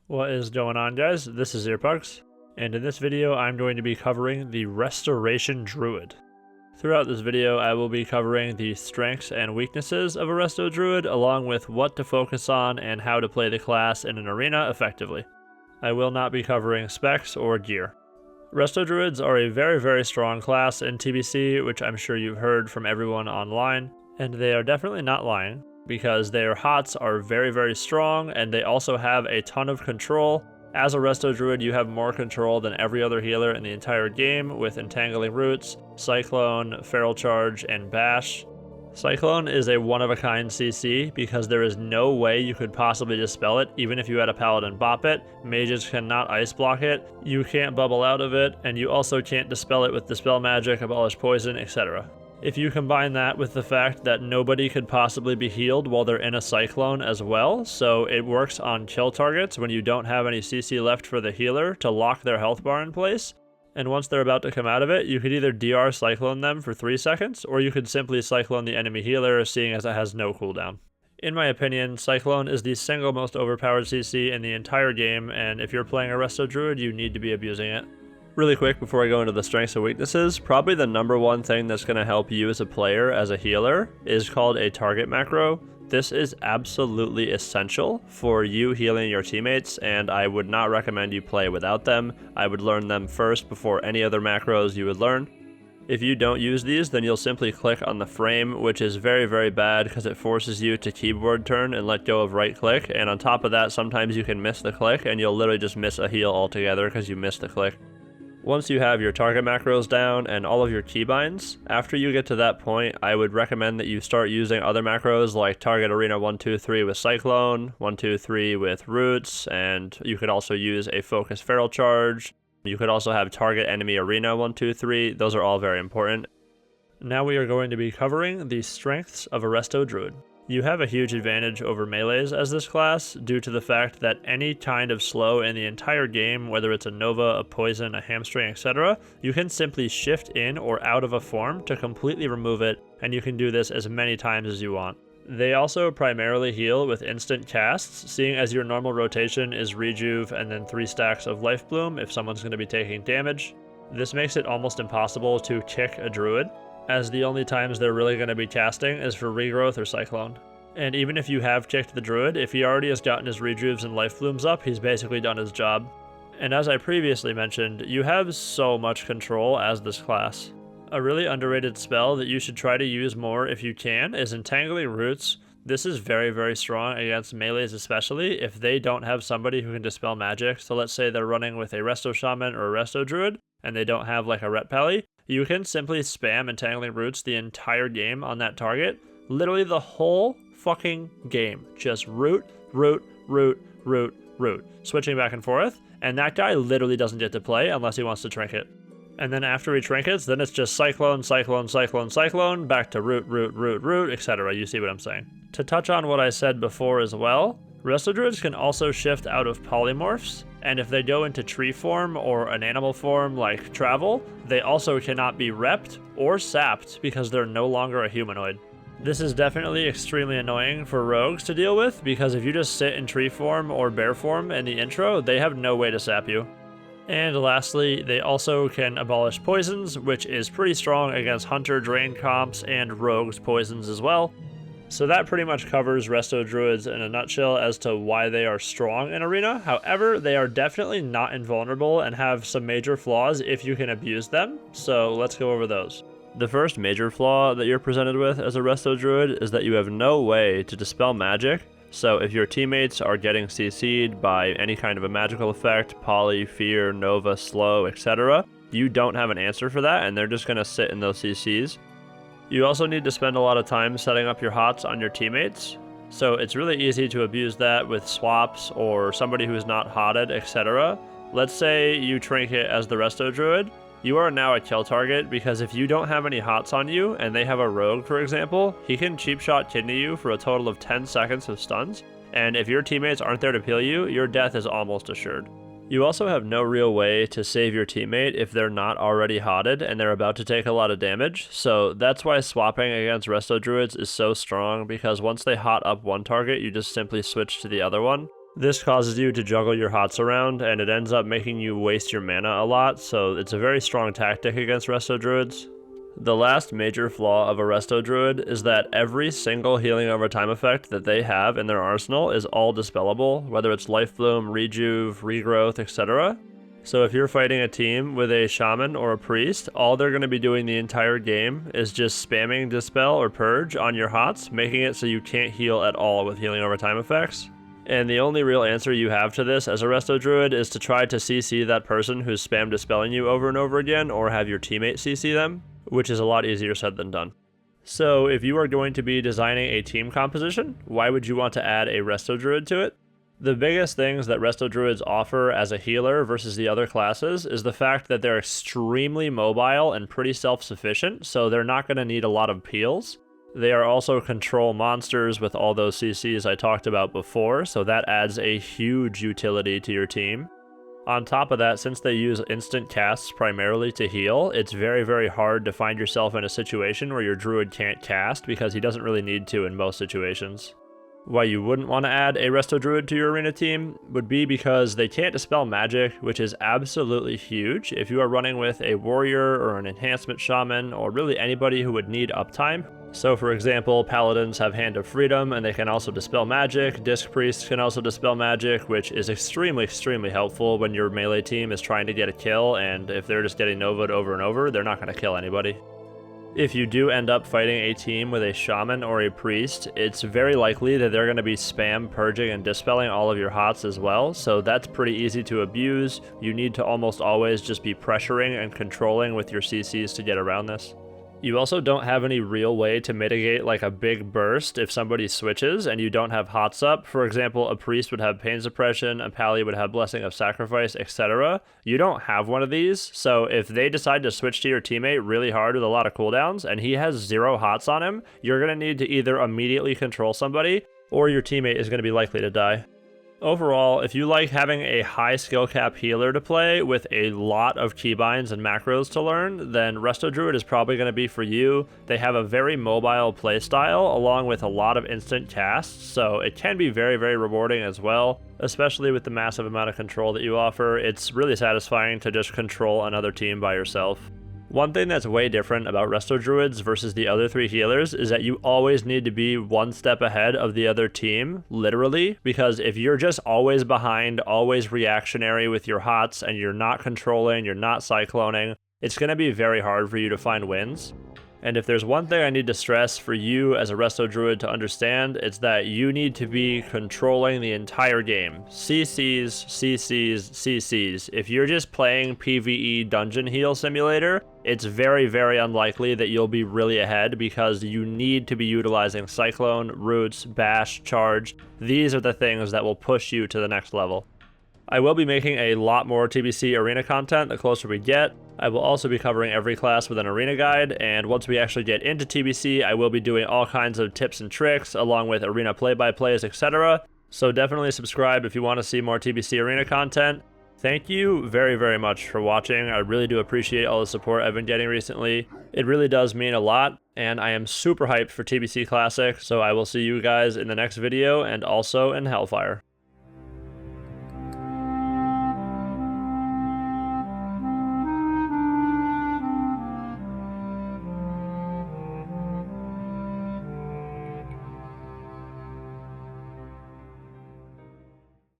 What is going on, guys? This is Earpucks, and in this video I'm going to be covering the Restoration Druid. Throughout this video I will be covering the strengths and weaknesses of a Resto Druid, along with what to focus on and how to play the class in an arena effectively. I will not be covering specs or gear. Resto Druids are a very strong class in TBC, which I'm sure you've heard from everyone online, and they are definitely not lying, because their HOTS are very strong, and they also have a ton of control. As a Resto Druid, you have more control than every other healer in the entire game, with Entangling Roots, Cyclone, Feral Charge, and Bash. Cyclone is a one-of-a-kind CC, because there is no way you could possibly dispel it, even if you had a Paladin bop it. Mages cannot ice block it, you can't bubble out of it, and you also can't dispel it with Dispel Magic, Abolish Poison, etc. If you combine that with the fact that nobody could possibly be healed while they're in a Cyclone as well, so it works on kill targets when you don't have any CC left for the healer to lock their health bar in place, and once they're about to come out of it, you could either DR Cyclone them for 3 seconds, or you could simply Cyclone the enemy healer, seeing as it has no cooldown. In my opinion, Cyclone is the single most overpowered CC in the entire game, and if you're playing a Resto Druid, you need to be abusing it. Really quick before I go into the strengths and weaknesses, probably the number one thing that's going to help you as a player, as a healer, is called a target macro. This is absolutely essential for you healing your teammates, and I would not recommend you play without them. I would learn them first before any other macros you would learn. If you don't use these, then you'll simply click on the frame, which is very bad because it forces you to keyboard turn and let go of right click, and on top of that, sometimes you can miss the click and you'll literally just miss a heal altogether because you missed the click. Once you have your target macros down and all of your keybinds, after you get to that point, I would recommend that you start using other macros like target arena 1, 2, 3 with Cyclone, 1, 2, 3 with Roots, and you could also use a focus Feral Charge. You could also have target enemy arena 1, 2, 3. Those are all very important. Now we are going to be covering the strengths of a Resto Druid. You have a huge advantage over melees as this class due to the fact that any kind of slow in the entire game, whether it's a Nova, a Poison, a Hamstring, etc., you can simply shift in or out of a form to completely remove it, and you can do this as many times as you want. They also primarily heal with instant casts, seeing as your normal rotation is Rejuve and then 3 stacks of Life Bloom if someone's going to be taking damage. This makes it almost impossible to kick a Druid, as the only times they're really going to be casting is for Regrowth or Cyclone. And even if you have kicked the Druid, if he already has gotten his Rejuves and Life Blooms up, he's basically done his job. And as I previously mentioned, you have so much control as this class. A really underrated spell that you should try to use more if you can is Entangling Roots. This is very strong against melees, especially if they don't have somebody who can dispel magic. So let's say they're running with a Resto Shaman or a Resto Druid, and they don't have like a Ret Pally. You can simply spam Entangling Roots the entire game on that target. Literally the whole fucking game. Just root, switching back and forth, and that guy literally doesn't get to play unless he wants to trinket. And then after he trinkets, then it's just Cyclone, back to root, etc. You see what I'm saying. To touch on what I said before as well, Resto Druids can also shift out of polymorphs, and if they go into tree form or an animal form like Travel, they also cannot be repped or sapped because they're no longer a humanoid. This is definitely extremely annoying for rogues to deal with, because if you just sit in tree form or bear form in the intro, they have no way to sap you. And lastly, they also can abolish poisons, which is pretty strong against Hunter, Drain comps, and Rogues poisons as well. So that pretty much covers Resto Druids in a nutshell as to why they are strong in Arena. However, they are definitely not invulnerable and have some major flaws if you can abuse them, so let's go over those. The first major flaw that you're presented with as a Resto Druid is that you have no way to dispel magic. So if your teammates are getting CC'd by any kind of a magical effect, Poly, Fear, Nova, Slow, etc., you don't have an answer for that, and they're just going to sit in those CCs. You also need to spend a lot of time setting up your HOTS on your teammates, so it's really easy to abuse that with swaps or somebody who's not HOTted, etc. Let's say you trinket as the Resto Druid. You are now a kill target, because if you don't have any HOTS on you and they have a rogue, for example, he can cheap shot kidney you for a total of 10 seconds of stuns, and if your teammates aren't there to peel you, your death is almost assured. You also have no real way to save your teammate if they're not already HOTted and they're about to take a lot of damage, so that's why swapping against Resto Druids is so strong, because once they HOT up one target, you just simply switch to the other one. This causes you to juggle your hots around, and it ends up making you waste your mana a lot, so it's a very strong tactic against Resto Druids. The last major flaw of a Resto Druid is that every single healing over time effect that they have in their arsenal is all dispellable, whether it's Life Bloom, Rejuve, Regrowth, etc. So if you're fighting a team with a Shaman or a Priest, all they're going to be doing the entire game is just spamming Dispel or Purge on your hots, making it so you can't heal at all with healing over time effects. And the only real answer you have to this as a Resto Druid is to try to CC that person who's spam dispelling you over and over again, or have your teammate CC them, which is a lot easier said than done. So if you are going to be designing a team composition, why would you want to add a Resto Druid to it? The biggest things that Resto Druids offer as a healer versus the other classes is the fact that they're extremely mobile and pretty self-sufficient, so they're not going to need a lot of peels. They are also control monsters with all those CCs I talked about before, so that adds a huge utility to your team. On top of that, since they use instant casts primarily to heal, it's very, very hard to find yourself in a situation where your druid can't cast because he doesn't really need to in most situations. Why you wouldn't want to add a Resto Druid to your arena team would be because they can't dispel magic, which is absolutely huge if you are running with a warrior or an enhancement shaman or really anybody who would need uptime. So for example, paladins have Hand of Freedom and they can also dispel magic, disc priests can also dispel magic, which is extremely helpful when your melee team is trying to get a kill, and if they're just getting novaed over and over, they're not going to kill anybody. If you do end up fighting a team with a shaman or a priest, it's very likely that they're going to be spam purging and dispelling all of your hots as well, so that's pretty easy to abuse. You need to almost always just be pressuring and controlling with your CCs to get around this. You also don't have any real way to mitigate like a big burst if somebody switches and you don't have hots up. For example, a priest would have pain suppression, a pally would have blessing of sacrifice, etc. You don't have one of these, so if they decide to switch to your teammate really hard with a lot of cooldowns and he has 0 hots on him, you're going to need to either immediately control somebody or your teammate is going to be likely to die. Overall, if you like having a high skill cap healer to play with a lot of keybinds and macros to learn, then Resto Druid is probably going to be for you. They have a very mobile playstyle along with a lot of instant casts, so it can be very, very rewarding as well, especially with the massive amount of control that you offer. It's really satisfying to just control another team by yourself. One thing that's way different about Resto Druids versus the other 3 healers is that you always need to be one step ahead of the other team, literally, because if you're just always behind, always reactionary with your hots, and you're not controlling, you're not cycloning, it's going to be very hard for you to find wins. And if there's one thing I need to stress for you as a Resto Druid to understand, it's that you need to be controlling the entire game. CCs, CCs, CCs. If you're just playing PvE Dungeon Heal Simulator, it's very, very unlikely that you'll be really ahead because you need to be utilizing Cyclone, Roots, Bash, Charge. These are the things that will push you to the next level. I will be making a lot more TBC arena content the closer we get. I will also be covering every class with an arena guide, and once we actually get into TBC, I will be doing all kinds of tips and tricks along with arena play-by-plays, etc. So definitely subscribe if you want to see more TBC arena content. Thank you very, very much for watching. I really do appreciate all the support I've been getting recently. It really does mean a lot, and I am super hyped for TBC Classic, so I will see you guys in the next video and also in Hellfire.